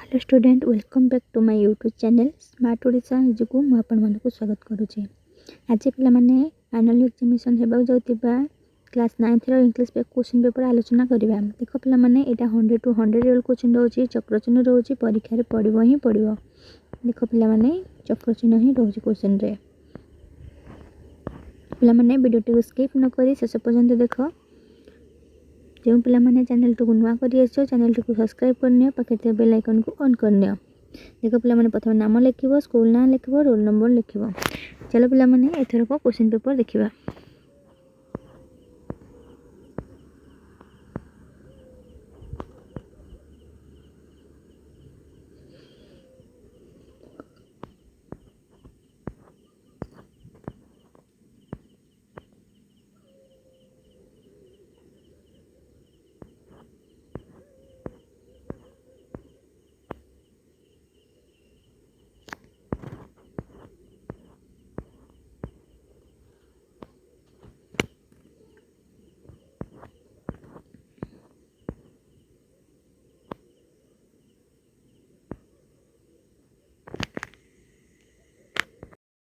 Hello students welcome back to my YouTube channel smart Odisha को मु आपण मानक स्वागत करुचे। आज पे मैंने एनुअल एग्जामिनेशन हेबा जाउतिबा क्लास 9th रो इंग्लिश पे क्वेश्चन पेपर आलोचना करबा। देखो पिला माने एटा 100 टू 100 रियल क्वेश्चन रहउची, चक्र चिन्ह रहउची, परीक्षा रे पड़िबो ही पड़िबो। देखो पिला माने चक्र चिन्ह ही रहउची क्वेश्चन रे। पिला माने वीडियो को स्किप न करी शेष पर्यंत देखो। जो पिला माने चैनल को नुआ करी आछो चैनल को सब्सक्राइब करनियो, पाखे बेल आइकन को ऑन करनियो। देखो पिला माने प्रथम नाम लिखिबो, स्कूल नाम लिखिबो, रोल नंबर लिखिबो। चलो पिला माने एथर को क्वेश्चन पेपर देखिबा।